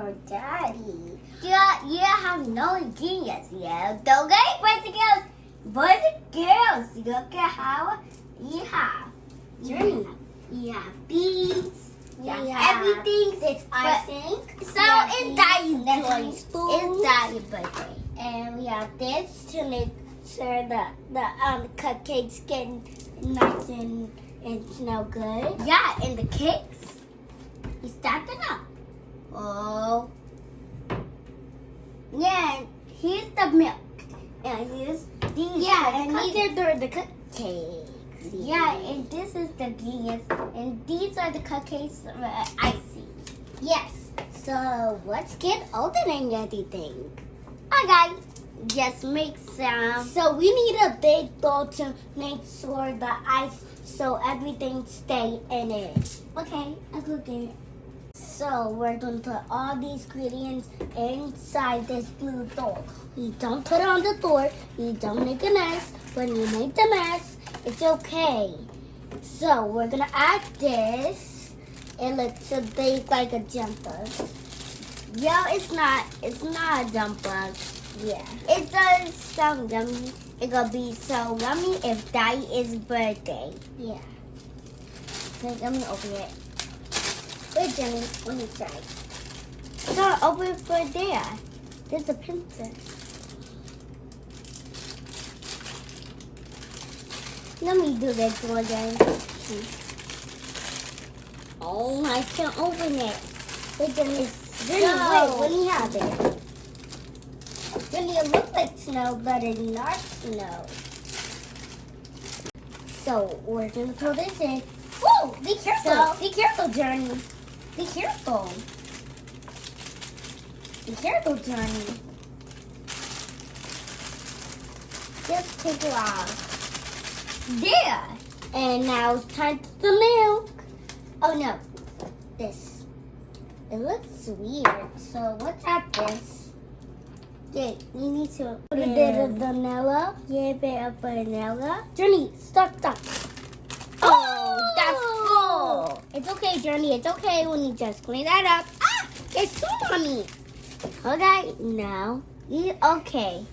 your daddy. Yeah, you have no genius, yeah. Okay, boys and girls, look at how you have. Journey. You have beads. We Yeah, have everything. this icing. So it's Daddy's Nestle birthday. spoons. It's Daddy's birthday. And we have this to make sure that the cupcakes get nice and smell good. Yeah, and the cakes. You stack it up. Oh. Yeah, here's the milk. And here's these. Yeah, and cookies. these are the cupcakes. Yeah, and this is the genius. And these are the cupcakes icing. Yes. So let's get opening everything. Okay, just make some. So we need a big bowl to make sure the ice so everything stay in it. Okay, I'm cooking. So we're going to put all these ingredients inside this blue bowl. You don't put it on the floor. You don't make a mess. When you make the mess, it's okay. So we're going to add this. It looks a big like a jumper. Yo, it's not a jumper. Yeah. It does sound yummy. It's gonna be so yummy if Daddy's birthday. Yeah. Okay, let me open it. Wait, Jenny. Let me try. No, open it for there. There's a pencil. Let me do this one again. Oh, I can't open it. Wait, Jenny. Jenny, No. wait. Let me have it. Jenny, it looks like snow, but it's not snow. So we're gonna throw this in. Oh, be careful! So- Be careful, Journey. Be careful. Be careful, Journey. Just take it off. There. And now it's time for the milk. Oh no, this. It looks weird. So let's add this. Okay, we need to Put a bit of vanilla. Yeah, a bit of vanilla. Journey, stop. Oh, that's full. It's okay, Journey. It's okay when you just clean that up. Ah, it's too mommy. Okay, now okay.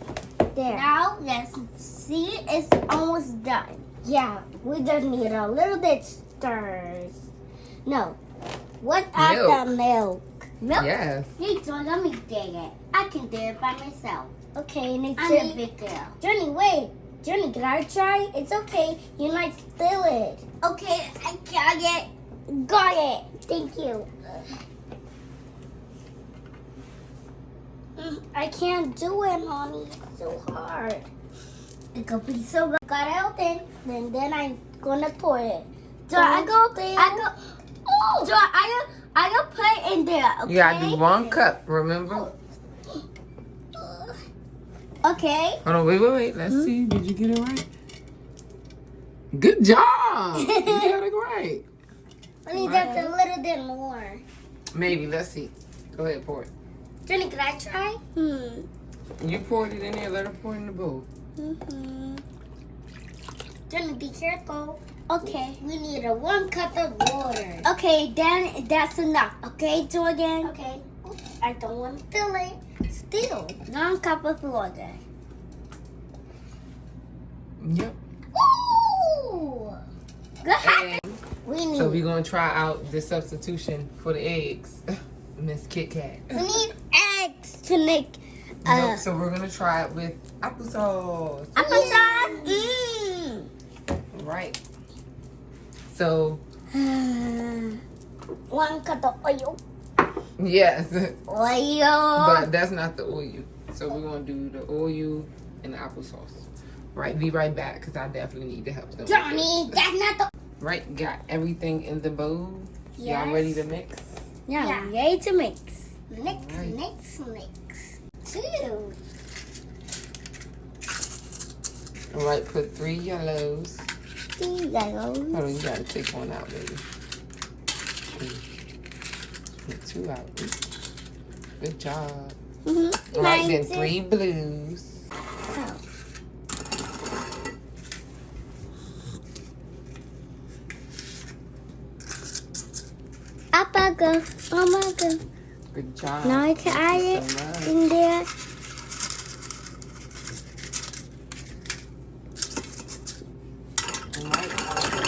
There. Now let's see. It's almost done. Yeah, we just need a little bit stirs. No, let's add Milk. the milk. Milk. Yes. Hey, John, let me dig it. I can do it by myself. Okay, and it's I'm a big girl. Journey, wait. Journey, can I try? It's okay. You might spill it. Okay, I got it. Got it. Thank you. I can't do it, Mommy. It's so hard. It could be so good. Got it open. Then I'm gonna pour it. So I go. Oh, so I go put it in there. Okay. You gotta do 1 cup, remember? Okay. Hold on, wait. Let's see. Did you get it right? Good job! You got it right. I need just a little bit more. Maybe, let's see. Go ahead, pour it. Journey, can I try? You poured it in there, let her pour it in the bowl. Journey, be careful. Okay. We need 1 cup of water. Okay, then that's enough. Okay, do again. Okay. I don't want to fill it. Still. 1 cup of water. Yep. Ooh. Good. And We need. so we're gonna try out the substitution for the eggs. Miss Kit Kat. We need eggs to make. Nope, so we're gonna try it with applesauce. Applesauce. Mmm. Right. So 1 cup of oil. yes, Oil. but that's not the oil. So we're gonna do the oil and the applesauce. Right, be right back because I definitely need to help them. Johnny, that's not the. Right, got everything in the bowl. Yes. Y'all ready to mix? Yeah, ready to mix. Mix. 2. All right, put 3 yellows. Yellow. Hold on, you gotta take one out, baby. Put 2 out. Good job. All right, then 3 blues. Up I go. Oh my God. Good job. Now I can add Thank it you so much. in there. All right.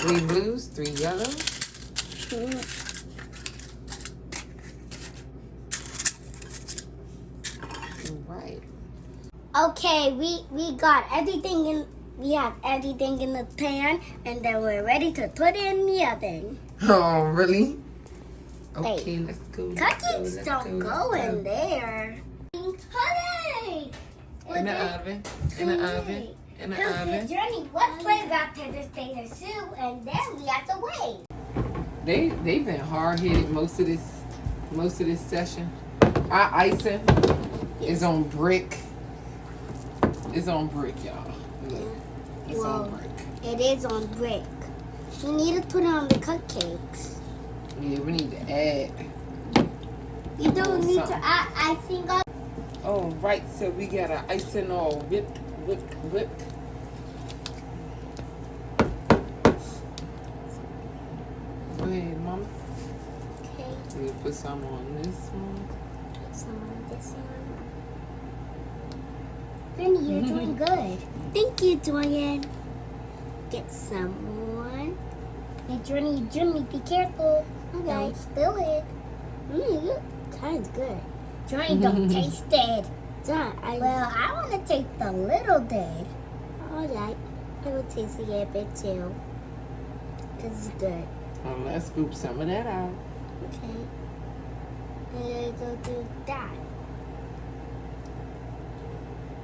3 blues, 3 yellows. All right. Okay, we got everything in. We have everything in the pan, and then we're ready to put it in the oven. Oh, really? Wait. Okay, let's go. Cookies don't go in there. Hooray! In the oven. In the oven. In the oven. Journey, what play rock, paper, scissors, soup, and then we have to wait. They've been hard headed most of this session. Our icing is on brick. It's on brick, y'all. Look, it's on brick. It is on brick. We need to put it on the cupcakes. Yeah, we need to add. You don't need to something. add icing on. Oh, right. So we got our icing all whipped. Go ahead, Mama. Okay. We'll put some on this one. Some on this one. Granny, you're doing good. Thank you, Dorian. Get some more. Hey, Journey, be careful. Okay. Don't spill it. Sounds good. Journey, don't taste it. Well, I want to taste a little bit. All right. I will taste it a bit too. This is good. Let's scoop some of that out. Okay. And go do that.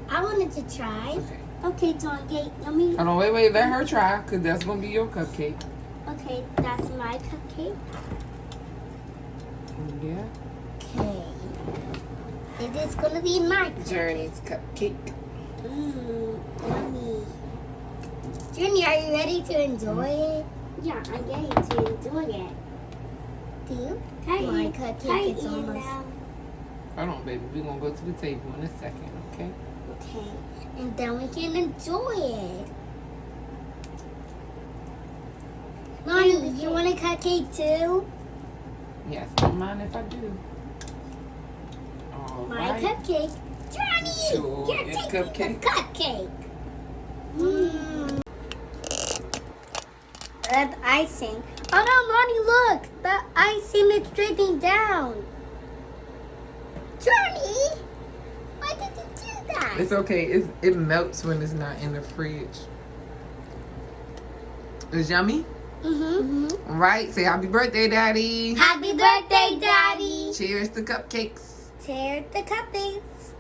I wanted to try. Okay. Okay, Dorian, yummy. Hold on, wait. Let her try, because that's going to be your cupcake. Okay, that's my cupcake. Yeah. Okay. It is gonna be my Journey's cupcake. yummy. Journey, are you ready to enjoy it? Yeah, I'm ready to enjoy it. Do you? My cupcake is almost. Hold on, baby. We're going to go to the table in a second, okay? Okay, and then we can enjoy it. Mommy, you want a cupcake too? Yes, don't mind if I do. All My right. cupcake. Johnny, Sure, you're it's taking cupcake. the cupcake. Red icing. Oh no, Mommy, look. The icing is dripping down. Johnny, why did you do that? It's okay. It melts when it's not in the fridge. It's yummy? Mm-hmm. All right. Say happy birthday, Daddy. Happy birthday, Daddy. Cheers to cupcakes. Tear the cupcakes.